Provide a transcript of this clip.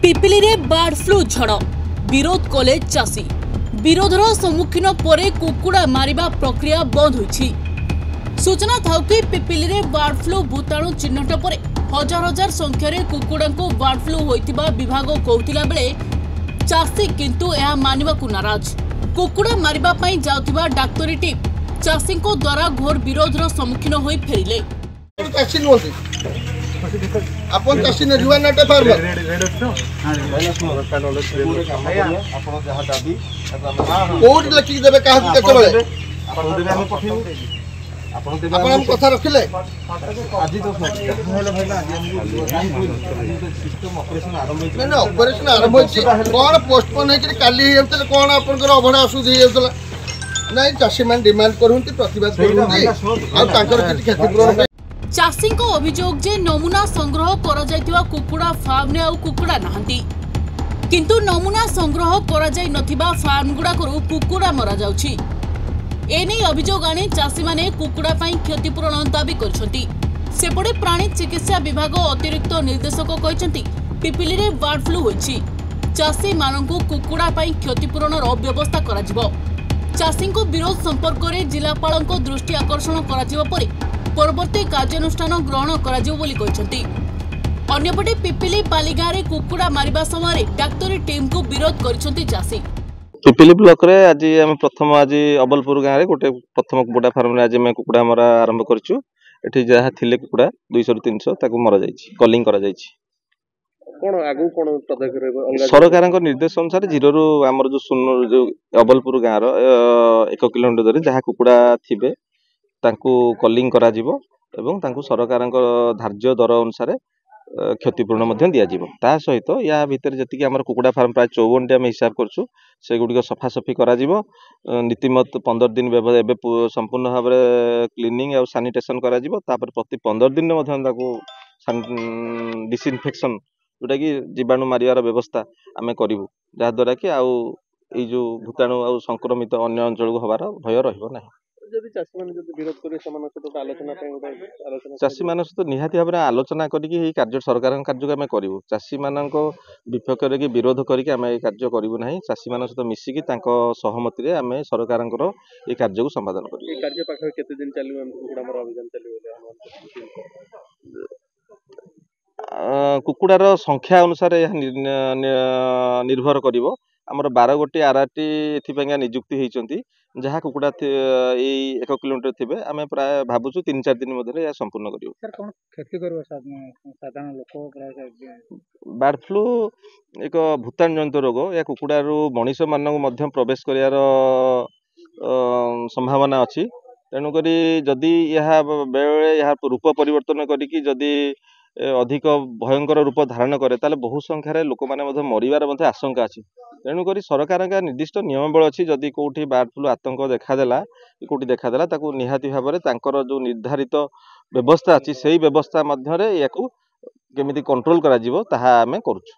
पिपिली रे bird flu झड़ विरोध कले चाषी विरोधर सम्मुखीन पर कुकुड़ा मारिबा प्रक्रिया बंद होइछि। सूचना थाउ कि पिपिली रे बर्ड फ्लू भूताणु चिन्हट पर हजार हजार संख्यार कुकुड़ा को बर्ड फ्लू होइतिबा विभाग कहूतिला बेले चाषी किंतु यह मानिबा को नाराज। कुकुड़ा मारिबा पई जाउतिबा डाक्टरी टीम चाषी द्वारा घोर विरोधर सम्मुखीन होई फेरिले। अपन चाषी ने जुआ नाटे फार्मर कोड लिखि देबे काहा केतेबेले अपन हम कथा रखिले आज तो ना ऑपरेशन आरंभ होछि कोन पोस्टपोन हेकि काली हेतले कोन आपनकर अभडा असुधि हेतला नाही चाषी मान डिमांड करूंती प्रतिवाद करूंती आ तांकर किछि क्षतिपूरण। चाषी अभियोग जे नमूना संग्रह करा जायतिबा कुकुड़ा फार्म ने आउ कुकुड़ा नाहंती किंतु नमूना संग्रह करा जाय नथिबा फार्म गुडा करू कुकुड़ा मरा जाउछि। एने अभियोग आने चाषी माने कुकुड़ा पई क्षतिपूरण दाबी करछंती। सेपटे प्राणी चिकित्सा विभाग अतिरिक्त निर्देशक कहछंती पिपिली रे बर्ड फ्लू होइछि। चाषी मानकु कुकुड़ा पई क्षतिपूरणर व्यवस्था करा जिवो। चाषी को विरोध संपर्क में जिलापाल दृष्टि आकर्षण करा परवर्ती कार्यानुष्ठान ग्रहण करपटे पिपिली बालीगाँ में कुकुड़ा मारिबा समय डाक्टरी टीम को विरोध करछंती चाषी। पिपिली ब्लॉक रे आज आम प्रथम आज अबलपुर गाँव में गोटे प्रथम कुकुड़ा फार्म रे आज आम कुकुड़ा मरा आरंभ करछु। एठी जहा थिले कुकुड़ा 200 रु 300 ताकू मरा जायछि कलिंग करा जायछि। कोन आगु कोन पदक्षेप सरकार निर्देश अनुसार जीरो रु आमर जो अबलपुर गाँव रो 1 किलोमीटर दूर जहा कुकुड़ा थिबे तांकू कलिंग करा जिवो एवं तांकू सरकार धार्य दर अनुसार क्षतिपूर्ण मध्य दिया जिवो। ता सहित या भितर जति आमर कुकुड़ा फार्म प्राय 54 टी आम हिसाब करछु से गुडी सफासफी करा जिवो। नीतिमत 15 दिन एबे संपूर्ण भाव क्लीनिंग और सैनिटेशन करा जिवो। तापर प्रति 15 दिन मध्य ताकू डिसइनफेक्शन जोटा कि जीवाणु मारियार व्यवस्था आम करूँ जहाद्वारा कि आउ ये जो भूताणु आ संक्रमित अन्य अंचल को हबार भय रहिबो नाही। चाषी मान सहित निहाती भाव आलोचना करके कार्य सरकार कार्य को आम करूँ। चाषी मान विपक्ष कि विरोध करके आम कार्य करूँ ना। चाषी मान सहित मिसिकी सहमति आम सरकार ये कार्य को समाधान कुकुड़ार संख्या अनुसार यह निर्भर करिवो। आमर 12 गोटी आरआरटी एथिपांगा नियुक्ति होइचंती जहा कुकुड़ा ए 1 किलोमीटर थिबे आमे प्राय भाबुछु 3-4 दिन मध्ये या संपूर्ण करिवो। सर कोन खेती करबो साधारण लोक प्राय बर्ड फ्लू एक भूताणु जनित रोग या कुकुड़ा रु मनुष्य मानक मध्ये प्रवेश करियार संभावना अछि। तेणु करी जदि यह बेले यह रूप परिवर्तन करिकि जदि अधिक भयंकर रूप धारण करे ताले बहु संख्यार लोक माने मरिबार आशंका अछि। तेणुक सरकार का निर्दिष्ट नियमावली अच्छी जदि कौटी बर्ड फ्लू आतंक देखादेला कौटी देखादेला ताकू निहाती भाव में तांकर जो निर्धारित व्यवस्था अच्छी से व्यवस्था मध्य केमिति कंट्रोल करा जिवो ताहा आमे करूछु।